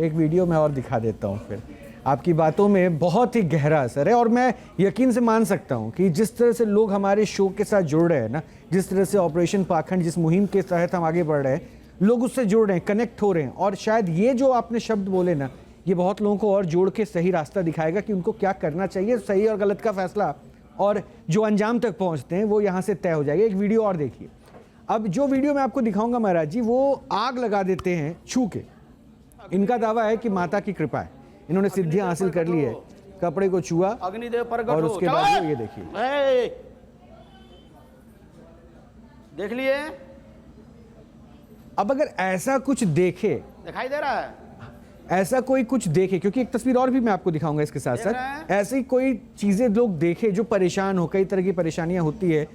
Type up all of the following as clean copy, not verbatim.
एक वीडियो में और दिखा देता हूँ फिर। आपकी बातों में बहुत ही गहरा असर है और मैं यकीन से मान सकता हूँ कि जिस तरह से लोग हमारे शो के साथ जुड़ रहे हैं ना, जिस तरह से ऑपरेशन पाखंड जिस मुहिम के तहत हम आगे बढ़ रहे हैं, लोग उससे जुड़ रहे हैं, कनेक्ट हो रहे हैं। और शायद ये जो आपने शब्द बोले ना, ये बहुत लोगों को और जोड़ के सही रास्ता दिखाएगा कि उनको क्या करना चाहिए, सही और गलत का फैसला और जो अंजाम तक पहुँचते हैं वो यहाँ से तय हो जाएगा। एक वीडियो और देखिए। अब जो वीडियो मैं आपको दिखाऊंगा महाराज जी, वो आग लगा देते हैं छू के। इनका दावा है कि माता की कृपा है, इन्होंने सिद्धियां हासिल कर ली है। कपड़े को छुआ अग्निदेव प्रकट और हो। उसके बाद ये देखिए, देख लिए। अब अगर ऐसा कुछ देखे, दिखाई दे रहा है, ऐसा कोई कुछ देखे, क्योंकि एक तस्वीर और भी मैं आपको दिखाऊंगा इसके साथ साथ, ऐसी कोई चीजें लोग देखे जो परेशान हो, कई तरह की परेशानियां होती है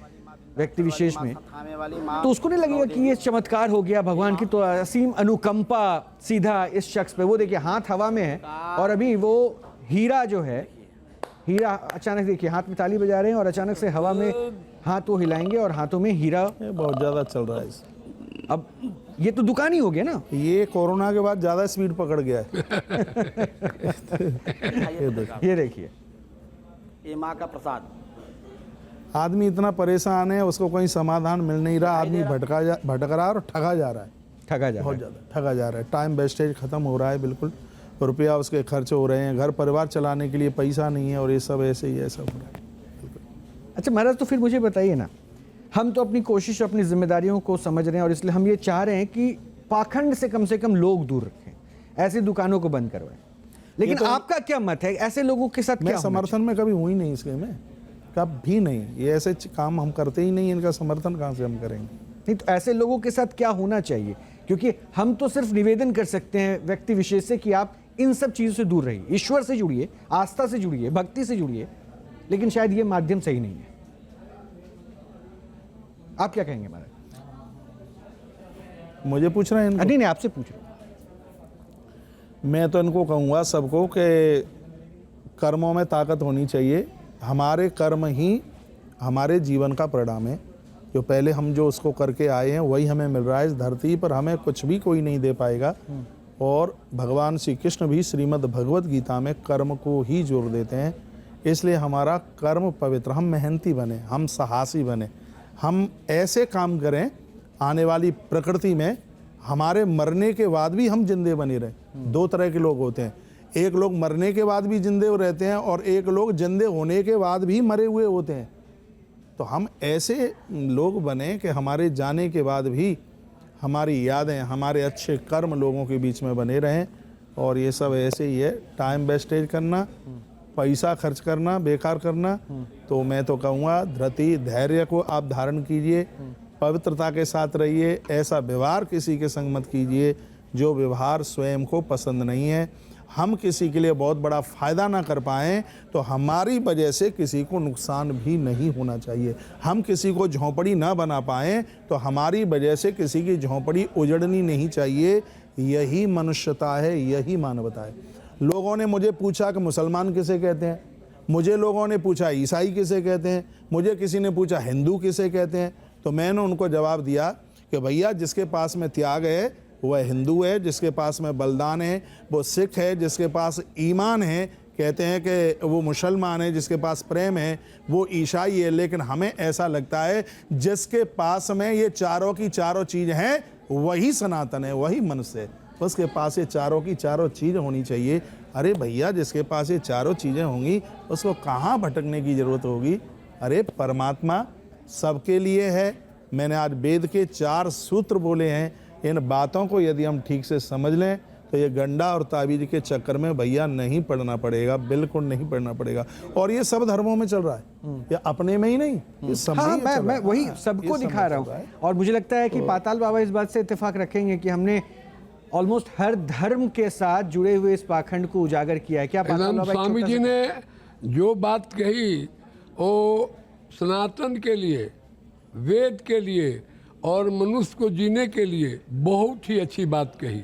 व्यक्ति विशेष में, तो उसको नहीं लगेगा कि ये चमत्कार हो गया भगवान की तो असीम अनुकंपा सीधा इस शख्स पे। वो देखिए हाथ हवा में है और अभी वो हीरा जो है, हीरा अचानक देखिए हाथ में ताली बजा रहे हैं और अचानक से हवा में हाथ वो हिलाएंगे और हाथों में हीरा। बहुत ज्यादा चल रहा है। अब ये तो दुकान ही हो गया ना, ये कोरोना के बाद ज्यादा स्पीड पकड़ गया है। ये देखिए, ये माँ का प्रसाद। आदमी इतना परेशान है, उसको कोई समाधान मिल नहीं रहा। आदमी भटक रहा है और ठगा जा रहा है, बहुत ज़्यादा ठगा जा रहा है। टाइम वेस्टेज खत्म हो रहा है बिल्कुल। रुपया उसके खर्च हो रहे हैं, घर परिवार चलाने के लिए पैसा नहीं है और ये सब ऐसे ही ऐसा हो रहा है। अच्छा महाराज, तो फिर मुझे बताइए ना, हम तो अपनी कोशिश अपनी जिम्मेदारियों को समझ रहे हैं और इसलिए हम ये चाह रहे हैं कि पाखंड से कम लोग दूर रखें, ऐसी दुकानों को बंद करवाएं। लेकिन तो आपका क्या मत है, ऐसे लोगों के साथ क्या समर्थन में कभी हुई नहीं इसके में, कब भी नहीं। ये ऐसे काम हम करते ही नहीं, इनका समर्थन कहाँ से हम करेंगे। नहीं तो ऐसे लोगों के साथ क्या होना चाहिए, क्योंकि हम तो सिर्फ निवेदन कर सकते हैं व्यक्ति विशेष से कि आप इन सब चीजों से दूर रहिए, ईश्वर से जुड़िए, आस्था से जुड़िए, भक्ति से जुड़िए, लेकिन शायद ये माध्यम सही नहीं है। आप क्या कहेंगे महाराज? मुझे पूछ रहे हैं? नहीं, आपसे पूछ रहे हैं। मैं तो इनको कहूँगा सबको कि कर्मों में ताकत होनी चाहिए। हमारे कर्म ही हमारे जीवन का परिणाम है। जो पहले हम जो उसको करके आए हैं वही हमें मिल रहा है। इस धरती पर हमें कुछ भी कोई नहीं दे पाएगा। और भगवान श्री कृष्ण भी श्रीमद् भगवत गीता में कर्म को ही जोर देते हैं। इसलिए हमारा कर्म पवित्र, हम मेहनती बने, हम साहसी बने, हम ऐसे काम करें आने वाली प्रकृति में हमारे मरने के बाद भी हम जिंदे बने रहें। दो तरह के लोग होते हैं, एक लोग मरने के बाद भी जिंदे रहते हैं और एक लोग जिंदे होने के बाद भी मरे हुए होते हैं। तो हम ऐसे लोग बने कि हमारे जाने के बाद भी हमारी यादें, हमारे अच्छे कर्म लोगों के बीच में बने रहें। और ये सब ऐसे ही है, टाइम वेस्टेज करना, पैसा खर्च करना, बेकार करना। तो मैं तो कहूँगा धृति धैर्य को आप धारण कीजिए, पवित्रता के साथ रहिए। ऐसा व्यवहार किसी के संग मत कीजिए जो व्यवहार स्वयं को पसंद नहीं है। हम किसी के लिए बहुत बड़ा फ़ायदा ना कर पाएँ तो हमारी वजह से किसी को नुकसान भी नहीं होना चाहिए। हम किसी को झोंपड़ी ना बना पाएँ तो हमारी वजह से किसी की झोंपड़ी उजड़नी नहीं चाहिए। यही मनुष्यता है, यही मानवता है। लोगों ने मुझे पूछा कि मुसलमान किसे कहते हैं, मुझे लोगों ने पूछा ईसाई किसे कहते हैं, मुझे किसी ने पूछा हिंदू किसे कहते हैं। तो मैंने उनको जवाब दिया कि भैया जिसके पास में त्याग है वह हिंदू है, जिसके पास में बलिदान है वो सिख है, जिसके पास ईमान है कहते हैं कि वो मुसलमान है, जिसके पास प्रेम है वो ईसाई है। लेकिन हमें ऐसा लगता है जिसके पास में ये चारों की चारों चीज़ हैं वही सनातन है, वही मनुष्य है। उसके पास ये चारों की चारों चीज़ होनी चाहिए। अरे भैया जिसके पास ये चारों चीज़ें होंगी उसको कहाँ भटकने की ज़रूरत होगी। अरे परमात्मा सबके लिए है। मैंने आज वेद के 4 सूत्र बोले हैं। इन बातों को यदि हम ठीक से समझ लें तो ये गंडा और ताबीज के चक्कर में भैया नहीं पड़ना पड़ेगा, बिल्कुल नहीं पड़ना पड़ेगा। और ये सब धर्मों में चल रहा है, ये अपने में ही नहीं, ये सब में मैं वही सबको दिखा रहा हूँ। और मुझे लगता है कि पाताल बाबा इस बात से इत्तेफाक रखेंगे कि हमने ऑलमोस्ट हर धर्म के साथ जुड़े हुए इस पाखंड को उजागर किया है। क्या स्वामी जी ने जो बात कही वो सनातन के लिए, वेद के लिए और मनुष्य को जीने के लिए बहुत ही अच्छी बात कही।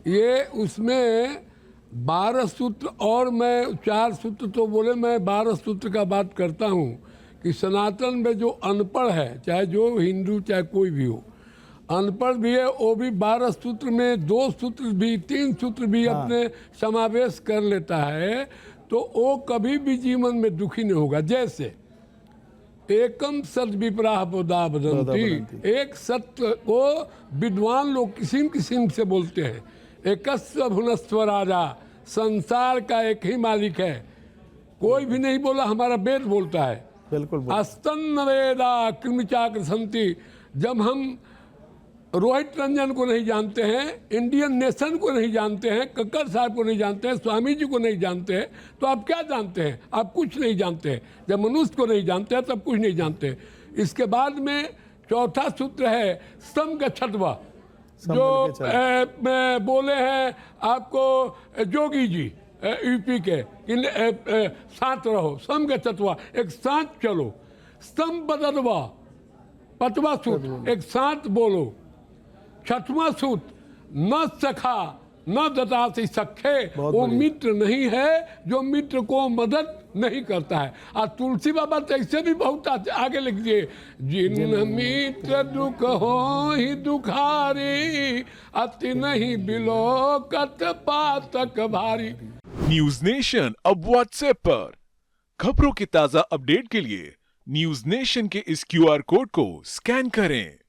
ये उसमें 12 सूत्र और मैं 4 सूत्र तो बोले, मैं 12 सूत्र का बात करता हूँ कि सनातन में जो अनपढ़ है, चाहे जो हिंदू चाहे कोई भी हो, अनपढ़ भी है, वो भी 12 सूत्र में 2 सूत्र भी 3 सूत्र भी अपने समावेश कर लेता है, तो वो कभी भी जीवन में दुखी नहीं होगा। जैसे एकम सद विप्राह बोधा बदंती, एक सत्य को विद्वान लोग किस्म किस्म से बोलते हैं। एकस्व भुवनस्व राजा, संसार का एक ही मालिक है, कोई भी नहीं बोला, हमारा वेद बोलता है। बिल्कुल अस्तन वेदा कृमिचाक्र संति। जब हम रोहित रंजन को नहीं जानते हैं, इंडियन नेशन को नहीं जानते हैं, कक्कर साहब को नहीं जानते हैं, स्वामी जी को नहीं जानते हैं, तो आप क्या जानते हैं? आप कुछ नहीं जानते हैं। जब मनुष्य को नहीं जानते हैं तब कुछ नहीं जानते। इसके बाद में चौथा सूत्र है स्तम गच्छत्वा, जो बोले हैं आपको जोगी जी यूपी के, शांत रहो, सम गच्छत्वा, एक शांत चलो। स्तम बदलवा, पतवा सूत्र, एक शांत बोलो। छठवां सूत्र न सखा न ददासी सखे, वो मित्र नहीं है जो मित्र को मदद नहीं करता है। और तुलसी बाबा तो ऐसे भी बहुत आगे लिख दिए, जिन मित्र दुख हो ही दुखारी, अति नहीं बिलो कत पातक भारी। न्यूज नेशन अब व्हाट्सएप पर खबरों के ताजा अपडेट के लिए न्यूज नेशन के इस QR कोड को स्कैन करें।